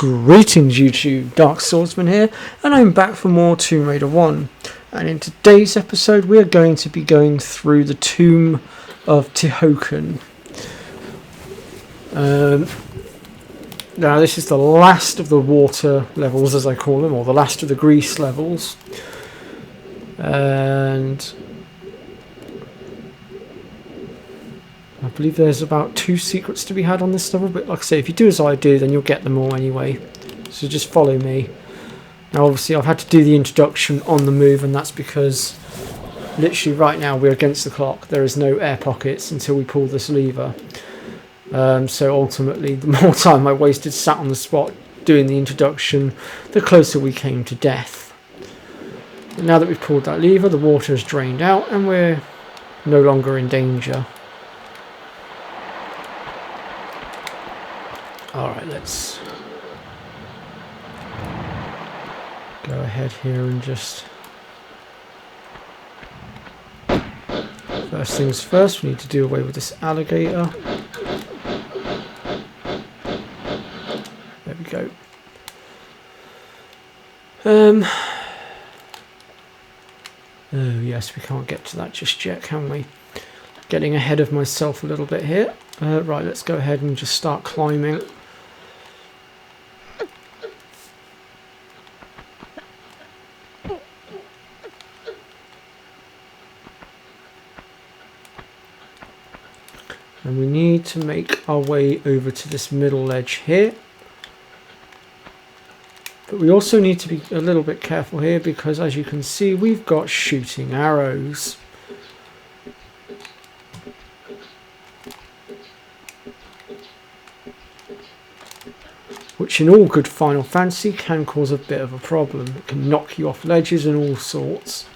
Greetings YouTube, Dark Swordsman here, and I'm back for more Tomb Raider 1. And in today's episode we are going to be going through the Tomb of Tihocan. Now this is the last of the water levels, as I call them, or the last of the grease levels. And I believe there's about 2 secrets to be had on this level, but like I say, if you do as I do, then you'll get them all anyway. So just follow me. Now obviously I've had to do the introduction on the move, and that's because literally right now we're against the clock. There is no air pockets until we pull this lever. So ultimately, the more time I wasted sat on the spot doing the introduction, the closer we came to death. But now that we've pulled that lever, the water has drained out and we're no longer in danger. Alright, let's go ahead here and just... First things first, we need to do away with this alligator. There we go. Oh yes, we can't get to that just yet, can we? Getting ahead of myself a little bit here. Right, let's go ahead and just start climbing. And we need to make our way over to this middle ledge here. But we also need to be a little bit careful here because, as you can see, we've got shooting arrows. Which in all good Final Fantasy can cause a bit of a problem. It can knock you off ledges and all sorts.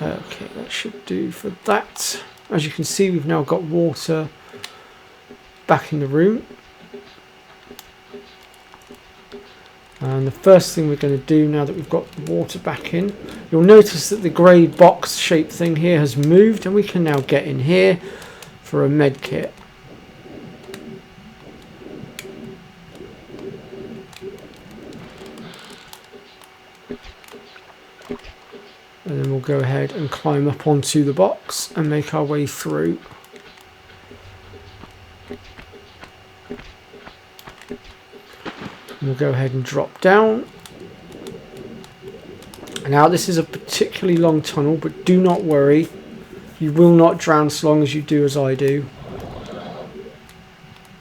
Okay, that should do for that. As you can see, we've now got water back in the room. And the first thing we're going to do now that we've got the water back in, you'll notice that the grey box shaped thing here has moved, and we can now get in here for a med kit. And then we'll go ahead and climb up onto the box and make our way through. We'll go ahead and drop down. Now this is a particularly long tunnel, but do not worry, you will not drown so long as you do as I do.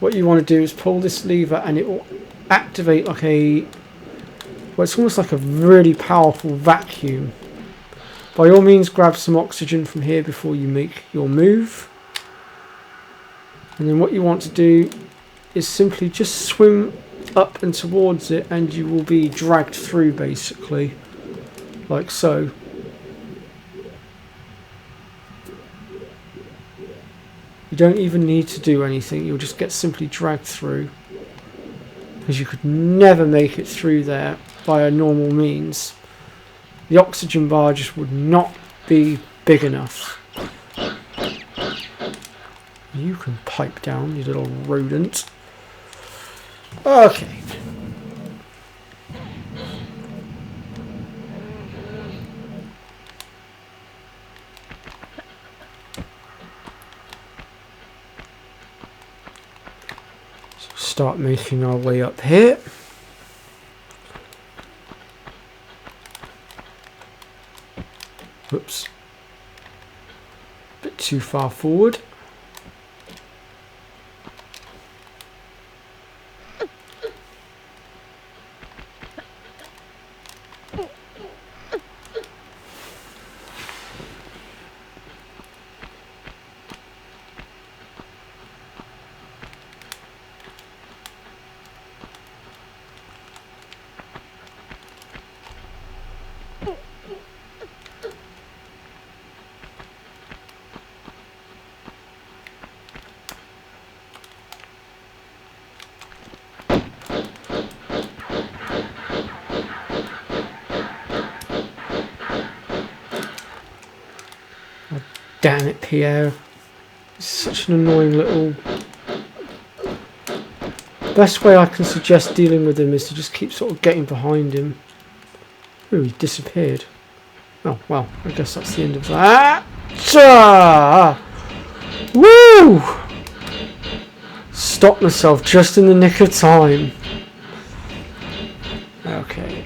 What you want to do is pull this lever and it will activate like a, well, it's almost like a really powerful vacuum. By all means, grab some oxygen from here before you make your move. And then what you want to do is simply just swim up and towards it, and you will be dragged through basically, like so. You don't even need to do anything, you'll just get simply dragged through, because you could never make it through there by a normal means. The oxygen bar just would not be big enough. You can pipe down, you little rodent. Okay. So start making our way up here. Whoops. Bit too far forward. Damn it, Pierre. He's such an annoying little... Best way I can suggest dealing with him is to just keep sort of getting behind him. Ooh, he disappeared. Oh, well, I guess that's the end of that. Woo! Stopped myself just in the nick of time. Okay.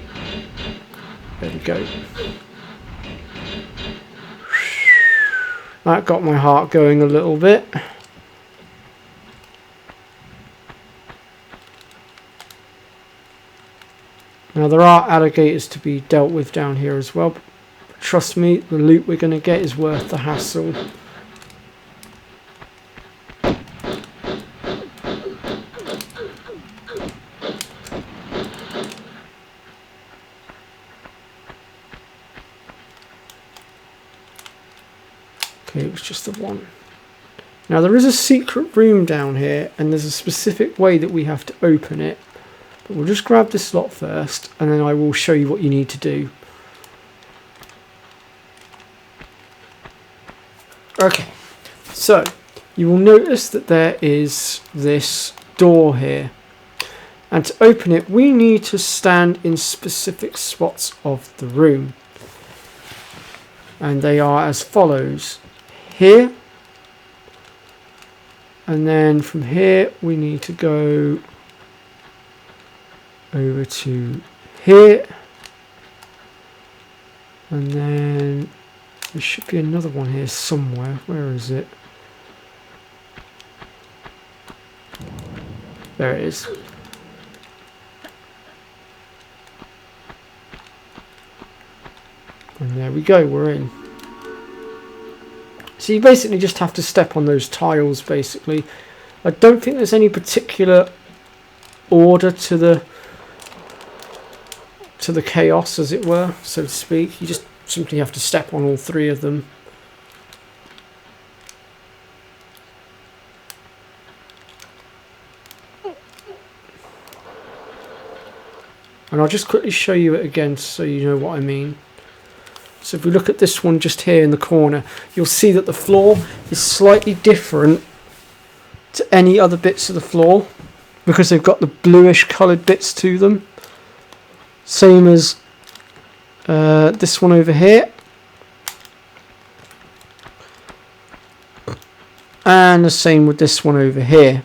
There we go. That got my heart going a little bit. Now there are alligators to be dealt with down here as well, but trust me, the loot we're going to get is worth the hassle. Okay, it was just the one. Now there is a secret room down here, and there's a specific way that we have to open it. But we'll just grab this lot first, and then I will show you what you need to do. Okay, so you will notice that there is this door here. And to open it, we need to stand in specific spots of the room. And they are as follows. Here. And then from here, we need to go over to here, and then there should be another one here somewhere. Where is it? There it is. And there we go, we're in. So you basically just have to step on those tiles basically. I don't think there's any particular order to the chaos, as it were, so to speak. You just simply have to step on all three of them. And I'll just quickly show you it again so you know what I mean. So if we look at this one just here in the corner, you'll see that the floor is slightly different to any other bits of the floor because they've got the bluish coloured bits to them. Same as this one over here. And the same with this one over here.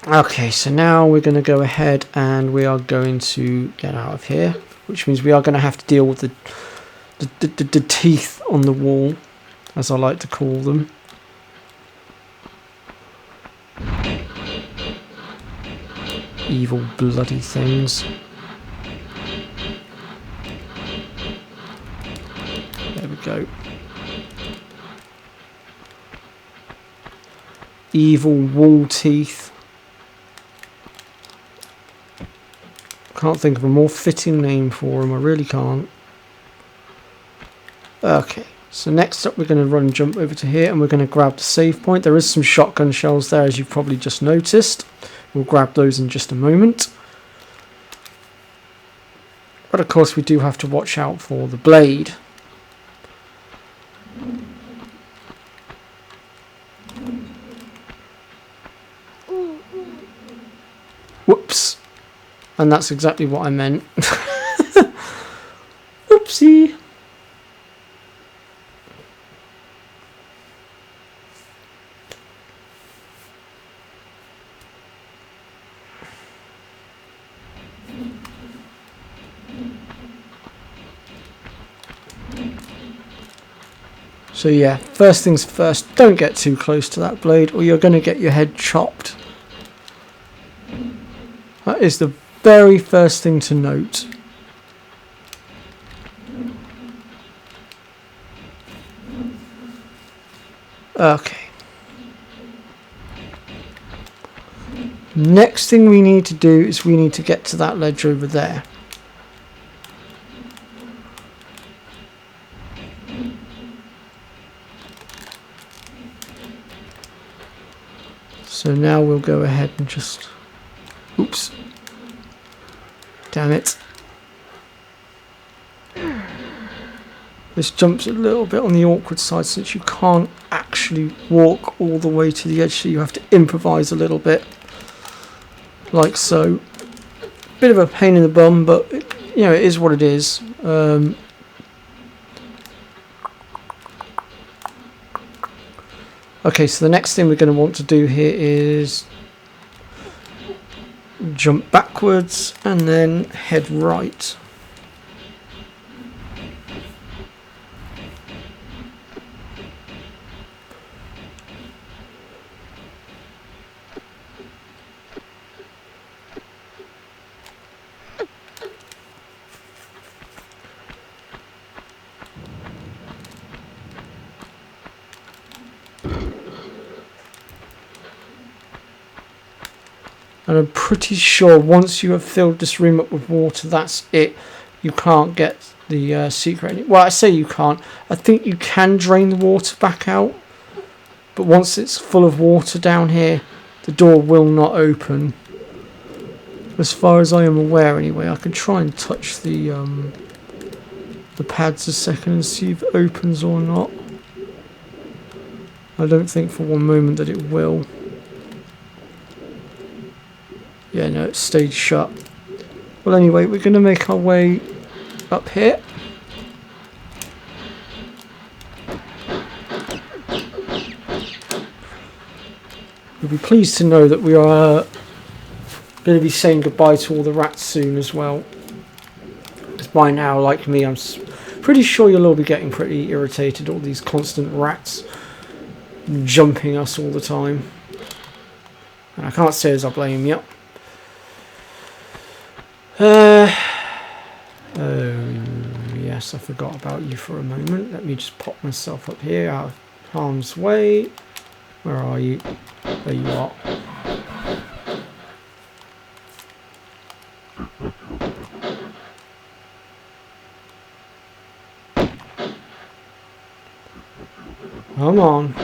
Okay, so now we're going to go ahead and we are going to get out of here, which means we are going to have to deal with the teeth on the wall, as I like to call them. Evil bloody things. There we go. Evil wall teeth. Can't think of a more fitting name for them, I really can't. Okay, so next up we're going to run and jump over to here and we're going to grab the save point. There is some shotgun shells there, as you've probably just noticed. We'll grab those in just a moment. But of course we do have to watch out for the blade. Whoops. And that's exactly what I meant. Oopsie. So yeah, first things first, don't get too close to that blade or you're going to get your head chopped. That is the very first thing to note. Okay. Next thing we need to do is we need to get to that ledge over there. So now we'll go ahead and just... Oops. Damn it. This jump's a little bit on the awkward side since you can't actually walk all the way to the edge, so you have to improvise a little bit, like so. Bit of a pain in the bum, but you know, it is what it is. Okay, so the next thing we're going to want to do here is jump backwards and then head right. And I'm pretty sure once you have filled this room up with water, that's it. You can't get the secret. Well, I say you can't. I think you can drain the water back out. But once it's full of water down here, the door will not open. As far as I am aware anyway. I can try and touch the pads a second and see if it opens or not. I don't think for one moment that it will. Yeah, no, it stayed shut. Well, anyway, we're going to make our way up here. You'll be pleased to know that we are going to be saying goodbye to all the rats soon as well. Because by now, like me, I'm pretty sure you'll all be getting pretty irritated, all these constant rats jumping us all the time. And I can't say as I blame you. Oh yes, I forgot about you for a moment. Let me just pop myself up here out of harm's way. Where are you? There you are. Come on.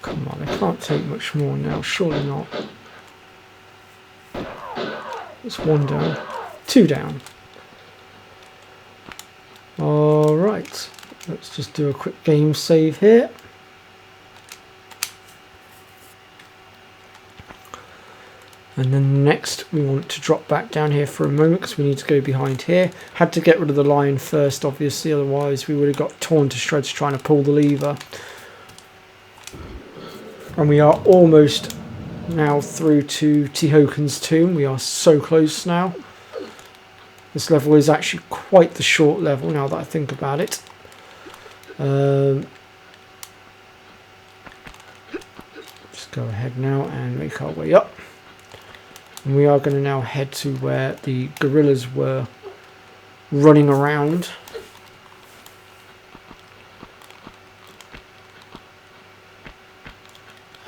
Come on, I can't take much more now, surely not. It's one down, two down. Alright, let's just do a quick game save here. And then next we want to drop back down here for a moment because we need to go behind here. Had to get rid of the lion first, obviously, otherwise we would have got torn to shreds trying to pull the lever. And we are almost now through to Tihocan's tomb. We are so close now. This level is actually quite the short level now that I think about it. Just go ahead now and make our way up. And we are going to now head to where the gorillas were running around.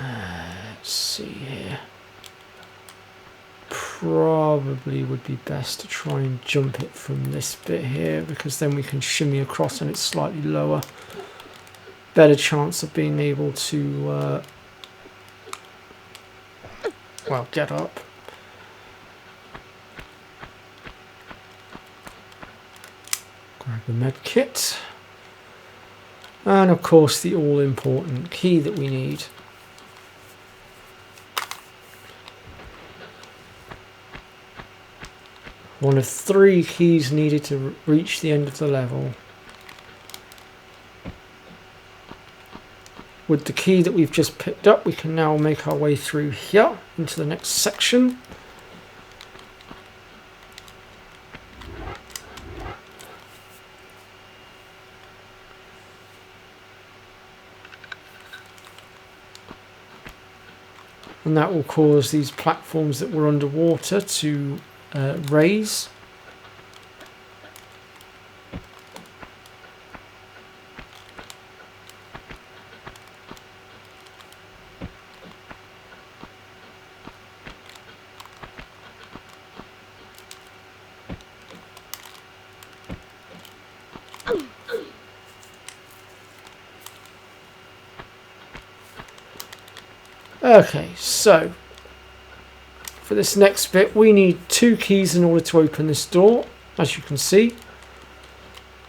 Let's see here. Probably would be best to try and jump it from this bit here, because then we can shimmy across and it's slightly lower. Better chance of being able to, well, get up. Grab the med kit. And of course the all-important key that we need. One of 3 keys needed to reach the end of the level. with the key that we've just picked up, we can now make our way through here into the next section. And that will cause these platforms that were underwater to raise. Okay, so for this next bit we need 2 keys in order to open this door, as you can see,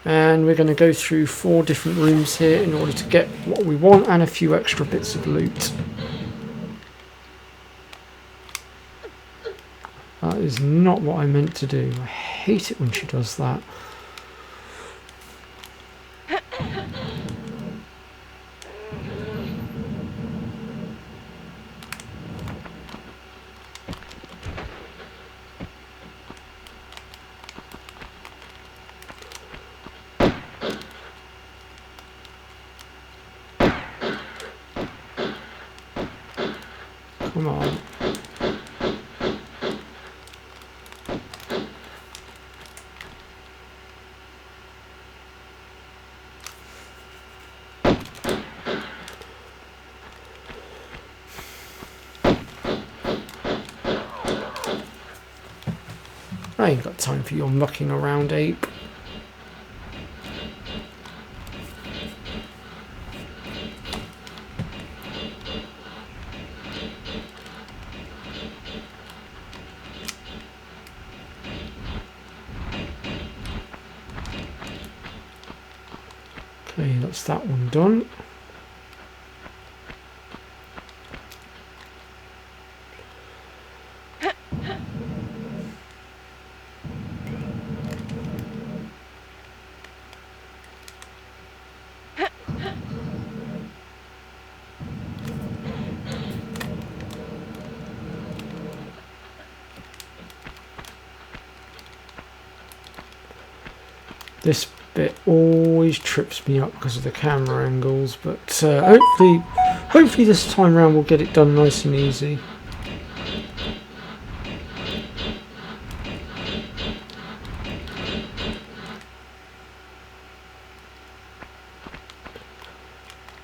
and we're going to go through 4 different rooms here in order to get what we want and a few extra bits of loot. That is not what I meant to do. I hate it when she does that. Come on. I ain't got time for your mucking around, ape. Okay, that's that one done. This bit always trips me up because of the camera angles, but hopefully this time around we'll get it done nice and easy.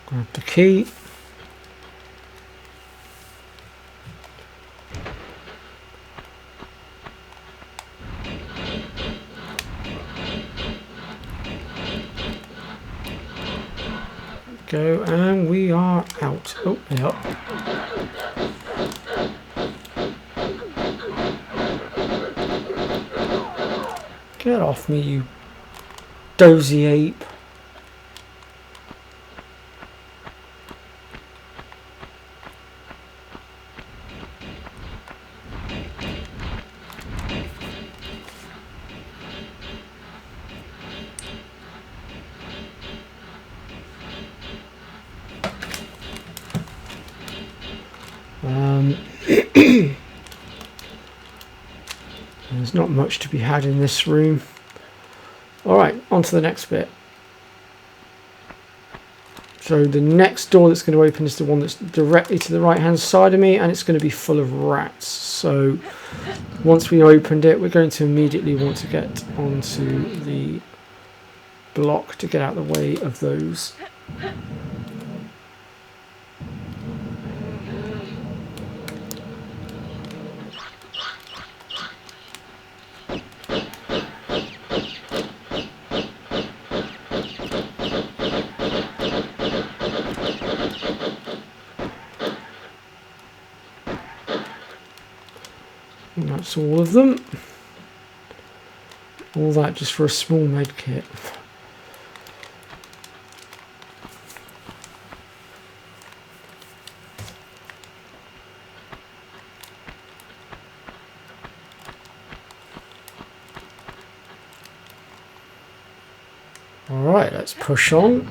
Grab the key. Go, and we are out. Oh, yeah. Get off me, you dozy ape. There's not much to be had in this room. Alright, on to the next bit. So the next door that's going to open is the one that's directly to the right hand side of me, and it's going to be full of rats. So once we opened it, we're going to immediately want to get onto the block to get out of the way of those. And that's all of them. All that just for a small med kit. Alright, let's push on.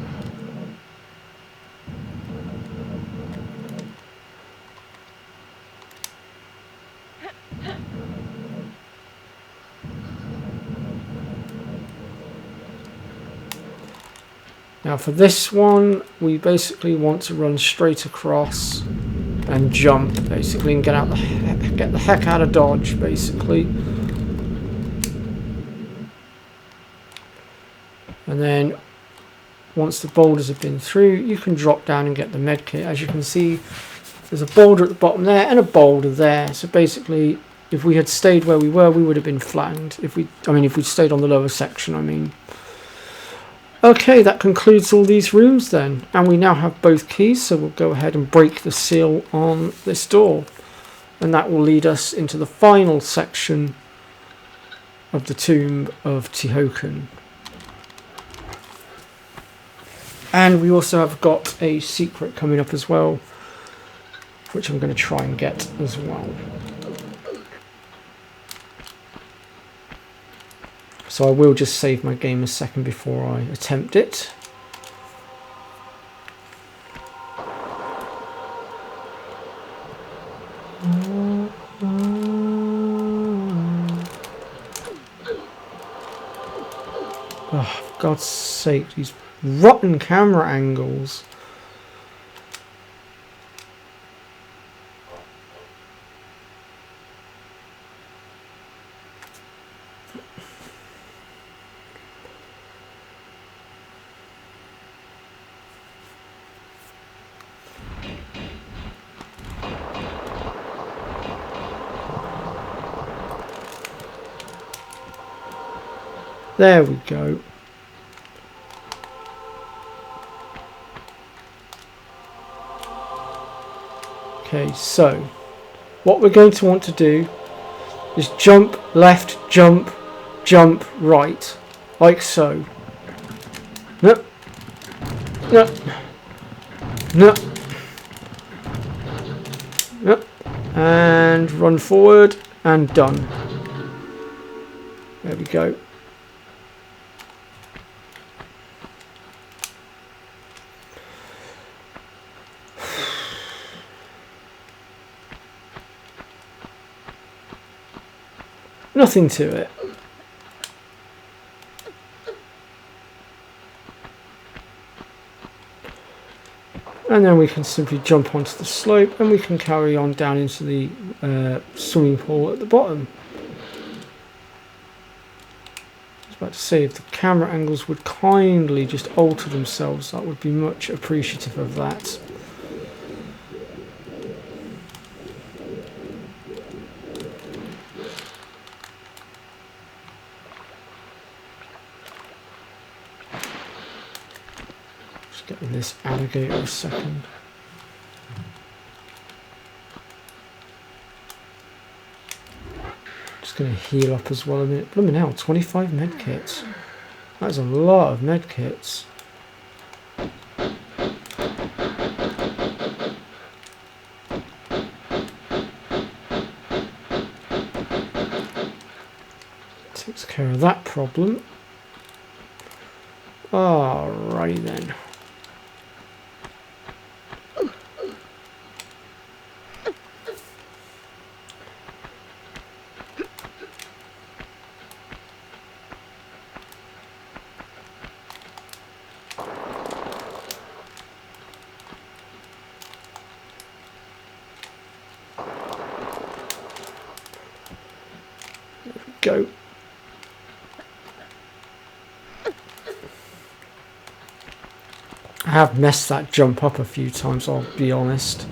Now for this one, we basically want to run straight across and jump, basically, and get the heck out of dodge, basically. And then once the boulders have been through, you can drop down and get the med kit. As you can see, there's a boulder at the bottom there and a boulder there. So basically, if we had stayed where we were, we would have been flattened. If we'd stayed on the lower section, I mean. Okay, that concludes all these rooms then. And we now have both keys, so we'll go ahead and break the seal on this door. And that will lead us into the final section of the Tomb of Tihocan. And we also have got a secret coming up as well, which I'm going to try and get as well. So I will just save my game a second before I attempt it. Oh, for God's sake, these rotten camera angles. There we go. Okay, so what we're going to want to do is jump left, jump, jump right, like so. No, no, no, no, and run forward and done. There we go. Nothing to it. And then we can simply jump onto the slope and we can carry on down into the swimming pool at the bottom. I was about to say, if the camera angles would kindly just alter themselves, that would be much appreciative of that. Getting this alligator a second. Just going to heal up as well a minute. Blooming hell, 25 medkits. That's a lot of medkits. Takes care of that problem. Alrighty then. Go. I have messed that jump up a few times, I'll be honest.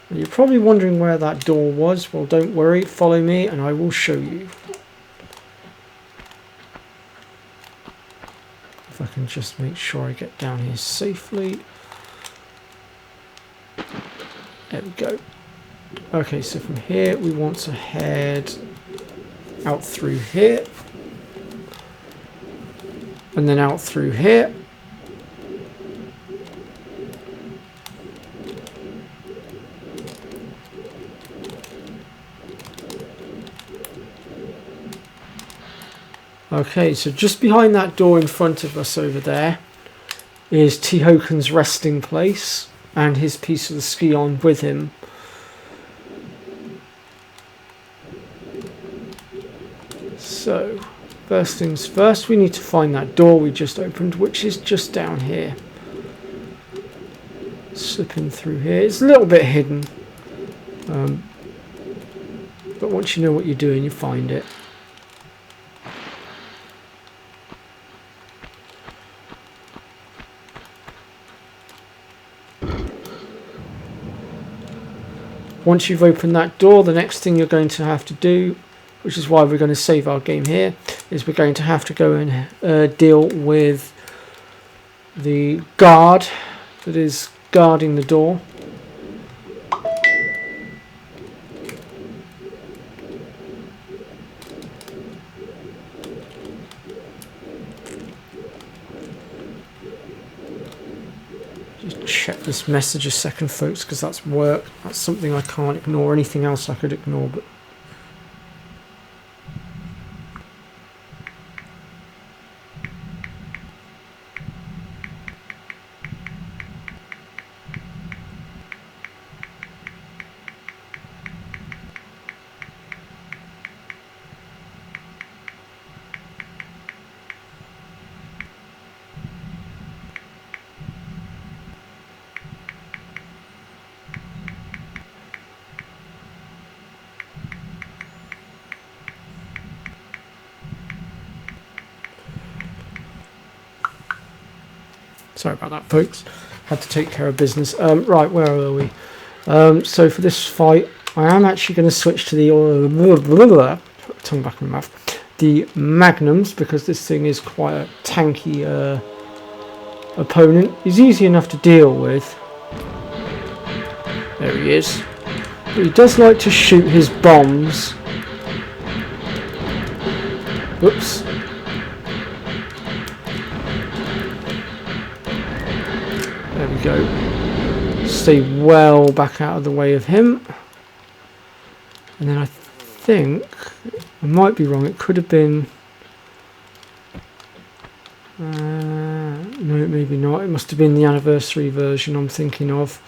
You're probably wondering where that door was. Well, don't worry, follow me and I will show you. If I can just make sure I get down here safely. There we go. Okay, so from here we want to head out through here and then out through here. Okay, so just behind that door in front of us over there is Tihocan's resting place and his piece of the Skion with him. So, first things first, we need to find that door we just opened, which is just down here. Slipping through here. It's a little bit hidden. But once you know what you're doing, you find it. Once you've opened that door, the next thing you're going to have to do, which is why we're going to save our game here, is we're going to have to go and deal with the guard that is guarding the door. Just check this message a second, folks, because that's work. That's something I can't ignore. Anything else I could ignore, but sorry about that, folks. Had to take care of business. Right, where are we? So for this fight, I am actually going to switch to the tongue back in my mouth. The magnums, because this thing is quite a tanky opponent. He's easy enough to deal with. There he is. But he does like to shoot his bombs. Whoops. There we go. Stay well back out of the way of him. And then I think, I might be wrong, it could have been... no, maybe not. It must have been the anniversary version I'm thinking of.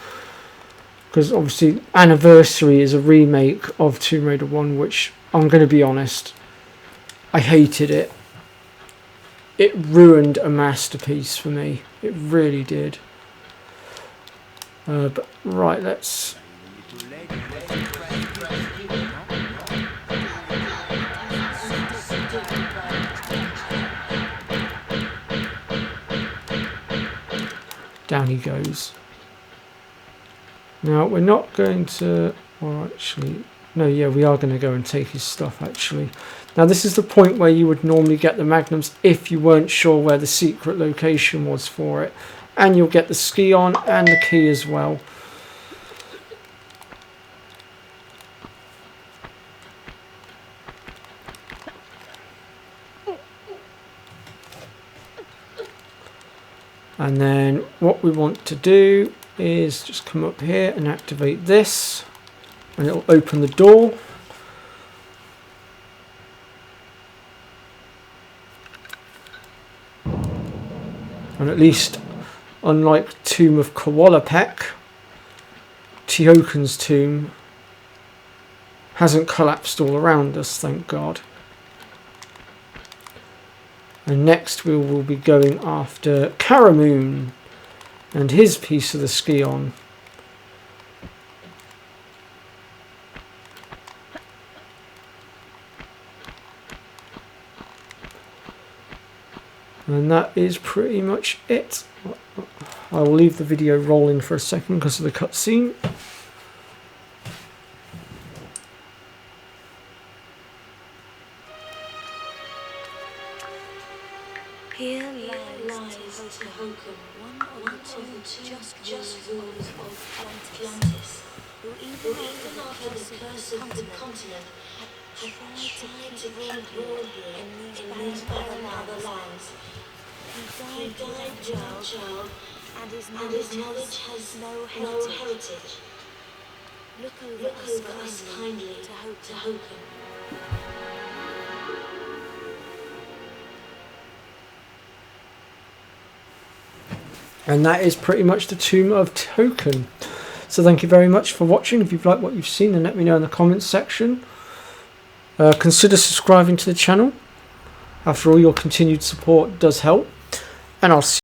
Because obviously Anniversary is a remake of Tomb Raider 1, which, I'm going to be honest, I hated it. It ruined a masterpiece for me. It really did. But right, let's... Down he goes. Now, we're not going to... Well, actually... No, yeah, we are going to go and take his stuff, actually. Now, this is the point where you would normally get the magnums if you weren't sure where the secret location was for it. And you'll get the ski on and the key as well. And then what we want to do is just come up here and activate this. And it'll open the door. And at least, unlike Tomb of Kawalapek, Tihocan's tomb hasn't collapsed all around us, thank God. And next we will be going after Karamoon and his piece of the Skion. And that is pretty much it. I will leave the video rolling for a second because of the cutscene. Here lies tihocan, one of the two just rulers of Atlantis, who even after the curse of the continent had tried to keep rule here in these barren other lands. He died without child, and his knowledge has no heritage. Look over us kindly, tihocan. And that is pretty much the Tomb of Tihocan. So thank you very much for watching. If you've liked what you've seen, then let me know in the comments section. Consider subscribing to the channel. After all, your continued support does help. And I'll see